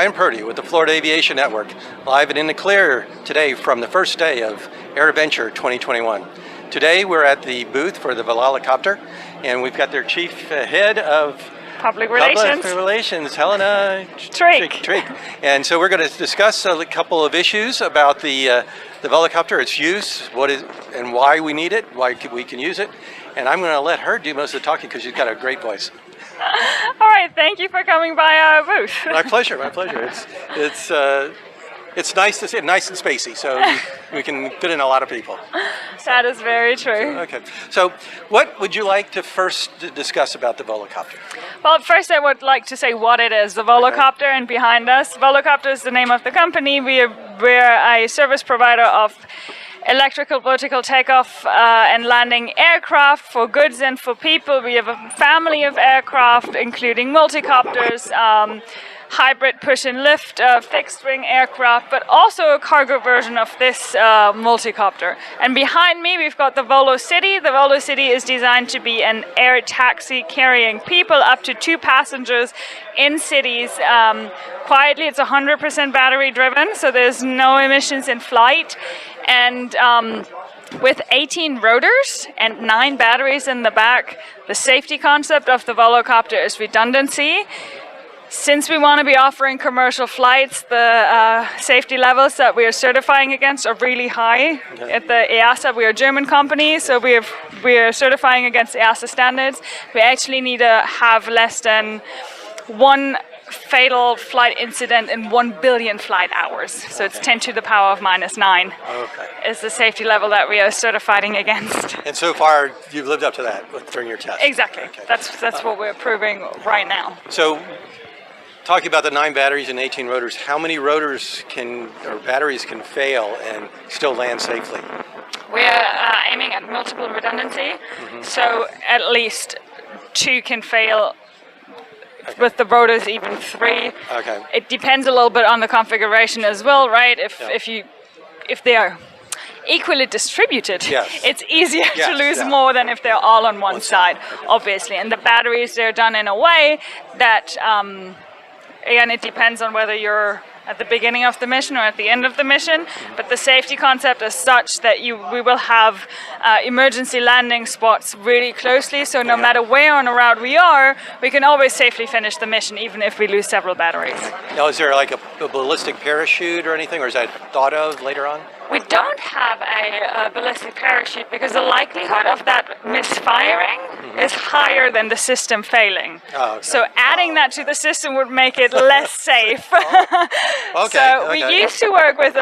I'm Purdy with the Florida Aviation Network, live and in the clear today from the first day of AirVenture 2021. Today we're at the booth for the Volocopter, and we've got their chief head of Public Relations, Helena Treeck. And so we're going to discuss a couple of issues about the Volocopter, its use, what is and why we need it, why we can use it. And I'm going to let her do most of the talking because she's got a great voice. All right, thank you for coming by our booth. My pleasure, my pleasure. It's nice to see it, nice and spacey, so we can fit in a lot of people. That is very true. Okay, so what would you like to first discuss about the Volocopter? Well, first I would like to say what it is. The Volocopter and behind us. Volocopter is the name of the company. We're a service provider of electrical vertical takeoff and landing aircraft for goods and for people. We have a family of aircraft, including multicopters, hybrid push and lift, fixed wing aircraft, but also a cargo version of this multicopter. And behind me we've got the Volo City. The Volo City is designed to be an air taxi carrying people up to 2 passengers in cities quietly. It's 100% battery driven, so there's no emissions in flight. And with 18 rotors and 9 batteries in the back, the safety concept of the Volocopter is redundancy. Since we want to be offering commercial flights, the safety levels that we are certifying against are really high. Okay. At the EASA, we are a German company, so we are certifying against EASA standards. We actually need to have less than 1 fatal flight incident in 1 billion flight hours. So it's 10 to the power of -9 is the safety level that we are certifying against. And so far, you've lived up to that during your test? Exactly. Okay. That's what we're proving right now. So, talking about the 9 batteries and 18 rotors, how many rotors batteries can fail and still land safely? We're aiming at multiple redundancy, so at least 2 can fail. Okay. With the rotors, even 3. Okay. It depends a little bit on the configuration as well, right? If they are equally distributed, yes, it's easier to lose more than if they're all on one side, obviously. And the batteries, they're done in a way that, again, it depends on whether you're at the beginning of the mission or at the end of the mission, but the safety concept is such that we will have emergency landing spots really closely, so no matter where on a route we are, we can always safely finish the mission, even if we lose several batteries. Now, is there like a ballistic parachute or anything, or is that thought of later on? We don't have a ballistic parachute because the likelihood of that misfiring is higher than the system failing. Oh, okay. So adding that to the system would make it less safe. We used to work with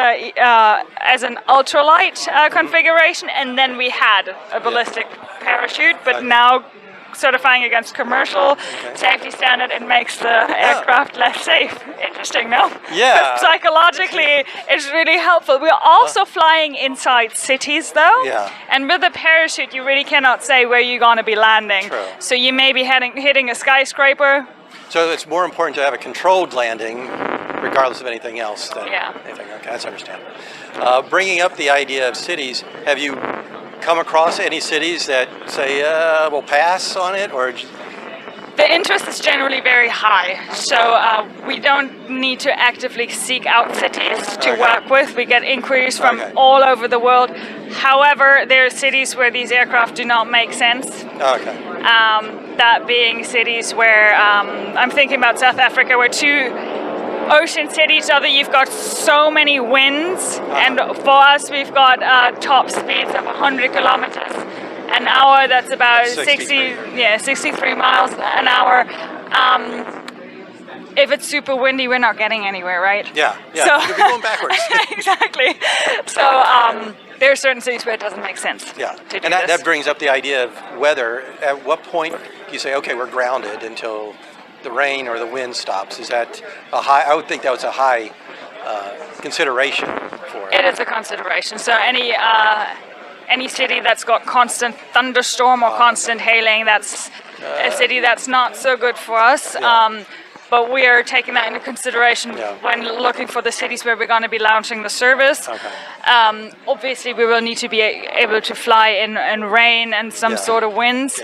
as an ultralight configuration, and then we had a ballistic parachute, but now certifying against commercial safety standard, it makes the aircraft less safe. Interesting, no? Yeah. Psychologically, it's really helpful. We're also flying inside cities, though. Yeah. And with a parachute, you really cannot say where you're going to be landing. True. So you may be hitting a skyscraper. So it's more important to have a controlled landing, regardless of anything else than anything. Okay, that's understandable. Bringing up the idea of cities, have you come across any cities that say, we'll pass on it, or? The interest is generally very high, so we don't need to actively seek out cities to work with. We get inquiries from all over the world. However, there are cities where these aircraft do not make sense. Okay. That being cities where, I'm thinking about South Africa, where 2 oceans hit each other, you've got so many winds, and for us we've got top speeds of 100 kilometers an hour. That's about 63 miles an hour. If it's super windy, we're not getting anywhere, right? Yeah, so, you'll be going backwards. Exactly. So there are certain cities where it doesn't make sense. Yeah, and that brings up the idea of weather. At what point do you say, okay, we're grounded until the rain or the wind stops? Is that a high? I would think that was a high consideration for it. It is a consideration. So any city that's got constant thunderstorm or constant hailing, that's a city that's not so good for us. Yeah. But we are taking that into consideration when looking for the cities where we're going to be launching the service. Okay. Obviously, we will need to be able to fly in rain and some sort of winds,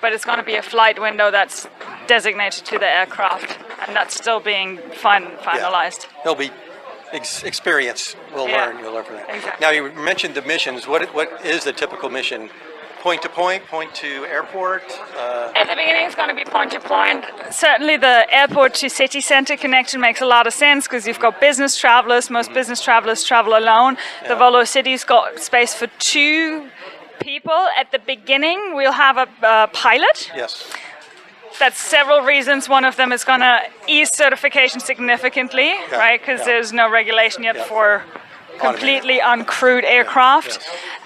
but it's going to be a flight window that's designated to the aircraft. and that's still being finalized. Yeah. It'll be experience. You'll learn from that. Exactly. Now, you mentioned the missions. What is the typical mission? Point to point, point to airport? At the beginning, it's going to be point to point. Certainly, the airport to city center connection makes a lot of sense because you've got business travelers. Most business travelers travel alone. Yeah. The Volo City's got space for 2 people. At the beginning, we'll have a pilot. Yes. That's several reasons. One of them is going to ease certification significantly, right? Because there's no regulation yet for completely uncrewed aircraft.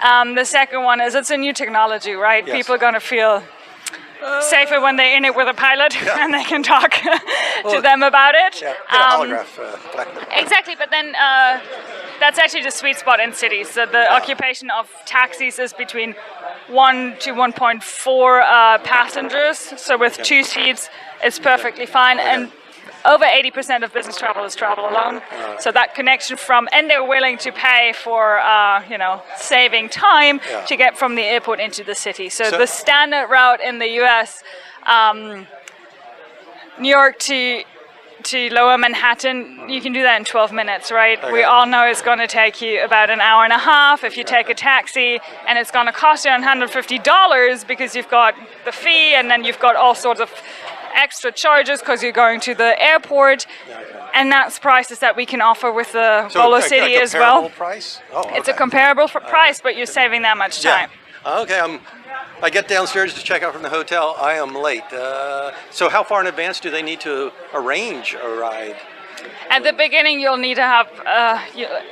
Yes. The second one is it's a new technology, right? Yes. People are going to feel safer when they're in it with a pilot and they can talk to them about it. Yeah, holograph. Exactly, but then that's actually the sweet spot in cities. So the occupation of taxis is between 1 to 1.4 passengers. So with 2 seats, it's perfectly fine. And over 80% of business travelers travel alone. So that connection and they're willing to pay for, saving time to get from the airport into the city. So the standard route in the US, New York to Lower Manhattan, you can do that in 12 minutes, right? Okay. We all know it's going to take you about an hour and a half if you take a taxi, and it's going to cost you $150 because you've got the fee and then you've got all sorts of extra charges because you're going to the airport, and that's prices that we can offer with the Volo City as well. Price? Oh, okay. It's a comparable price, but you're saving that much time. Yeah. Okay, I get downstairs to check out from the hotel. I am late. So how far in advance do they need to arrange a ride? At the beginning, you'll need to have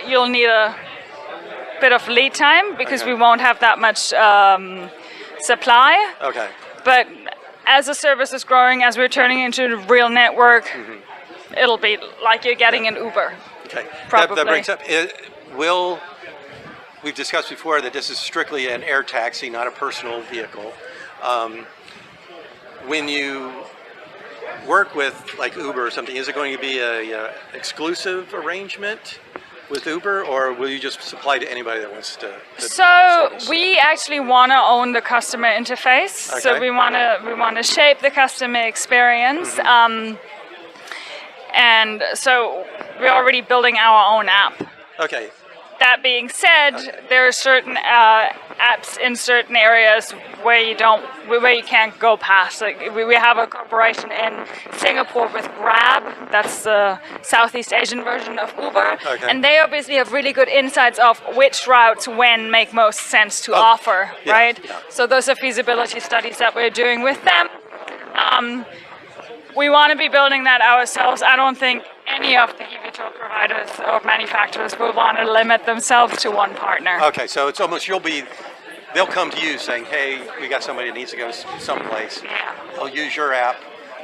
you'll need a bit of lead time because we won't have that much supply. Okay. But as the service is growing, as we're turning into a real network, it'll be like you're getting an Uber. Okay. Probably. That brings up, we've discussed before that this is strictly an air taxi, not a personal vehicle. When you work with like Uber or something, is it going to be a exclusive arrangement with Uber, or will you just supply to anybody that wants to So we actually want to own the customer interface. Okay. So we want to shape the customer experience. And so we're already building our own app. Okay. That being said, there are certain apps in certain areas where you can't go past. Like we have a corporation in Singapore with Grab. That's the Southeast Asian version of Uber, and they obviously have really good insights of which routes when make most sense to offer, right? Yeah. So those are feasibility studies that we're doing with them. We want to be building that ourselves. I don't think any of the eVTOL providers or manufacturers will want to limit themselves to one partner. Okay, so it's almost they'll come to you saying, hey, we got somebody that needs to go someplace. Yeah. They'll use your app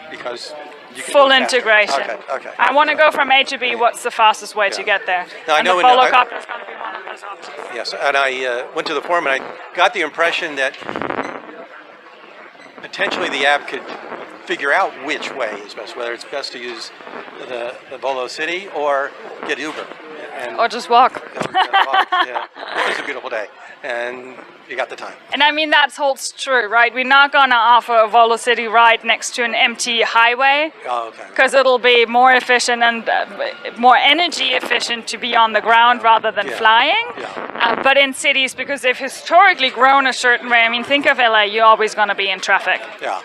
because you can full integration. Okay. I want to go from A to B. What's the fastest way to get there? Now, I know the Volocopter is going to be one of those options. Yes, and I went to the forum and I got the impression that potentially the app could figure out which way is best, whether it's best to use the Volo City or get Uber. Or just walk. Yeah, it's a beautiful day, and you got the time. And I mean, that holds true, right? We're not going to offer a Volo City ride next to an empty highway. Oh, okay. Because it'll be more efficient and more energy efficient to be on the ground rather than flying. Yeah. But in cities, because they've historically grown a certain way, I mean, think of LA, you're always going to be in traffic. Yeah.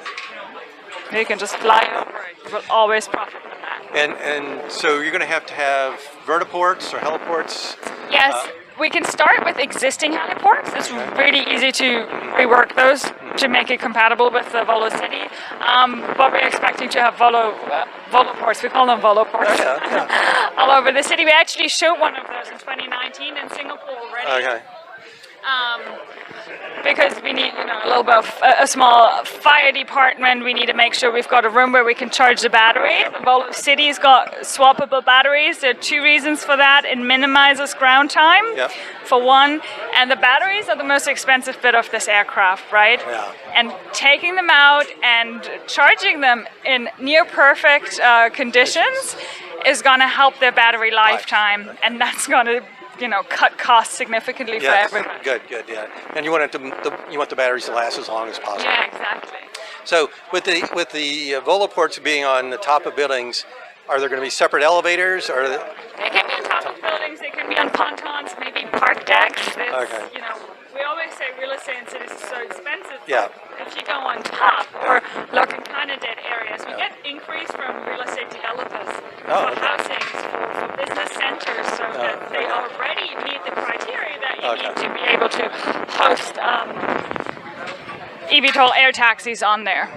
You can just fly over it. You will always profit from that. And so you're going to have vertiports or heliports? Yes, we can start with existing heliports. It's really easy to rework those to make it compatible with the Volo City. But we're expecting to have Voloports. We call them Voloports. All over the city. We actually showed one of those in 2019 in Singapore already. Okay. Because we need, a little bit of a small fire department. We need to make sure we've got a room where we can charge the battery. The Volo City's got swappable batteries. There are 2 reasons for that. It minimizes ground time, for one, and the batteries are the most expensive bit of this aircraft, right? Yeah. And taking them out and charging them in near perfect conditions is going to help their battery lifetime, and that's going to cut costs significantly for everyone. Good, yeah. And you want the batteries to last as long as possible. Yeah, exactly. So with the Voloports being on the top of buildings, are there going to be separate elevators? Or they can be on top of buildings. They can be on pontons, maybe park decks. Okay. You know, we always say real estate in cities is so expensive. Yeah. If you go on top or look in kind of dead areas, we get inquiries from real estate developers for housing, for business centers, so that they already meet the criteria that you need to be able to host eVTOL air taxis on there.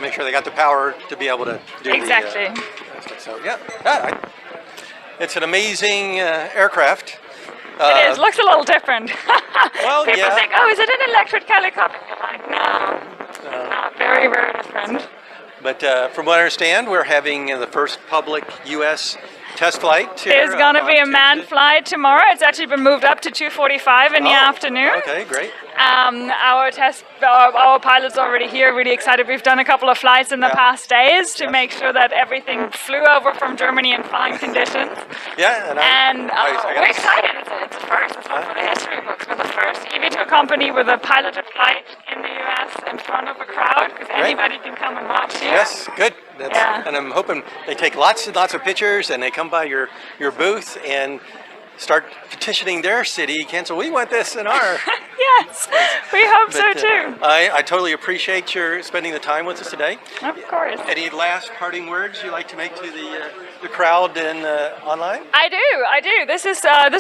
Make sure they got the power to be able to do exactly. So yeah, it's an amazing aircraft. It is. Looks a little different. Well, people think, oh, is it an electric helicopter? You're like, no, not very, very different. But from what I understand, we're having the first public U.S. test flight. There's going to be a manned flight tomorrow. It's actually been moved up to 2:45 in the afternoon. Okay, great. Our pilot's already here, really excited. We've done a couple of flights in the past days to make sure that everything flew over from Germany in fine conditions. Yeah, and we're excited. It's the first. It's one for the history books. We're the first eVTOL company with a piloted flight in the U.S. in front of a crowd, because anybody can come and watch here. Yes, good. And I'm hoping they take lots and lots of pictures, and they come by your booth and start petitioning their city, cancel, we want this in our... Yes, we hope so too. I totally appreciate your spending the time with us today. Of course. Any last parting words you'd like to make to the crowd and online? I do. This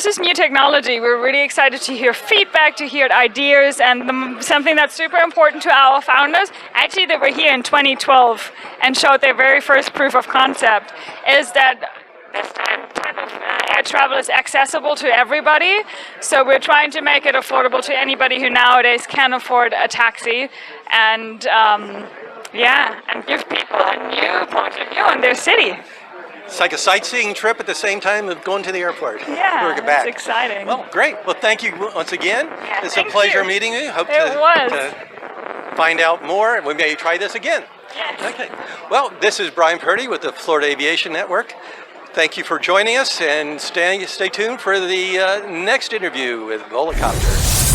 is new technology. We're really excited to hear feedback, to hear ideas, and something that's super important to our founders, actually they were here in 2012 and showed their very first proof of concept, is that this type of air travel is accessible to everybody, so we're trying to make it affordable to anybody who nowadays can afford a taxi, and and give people a new point of view on their city. It's like a sightseeing trip at the same time of going to the airport. Yeah, it's exciting. Well, great. Well, thank you once again. Yeah, it's a pleasure meeting you. Hope to find out more, and we may try this again. Yes. Okay. Well, this is Brian Purdy with the Florida Aviation Network. Thank you for joining us, and stay tuned for the next interview with Volocopter.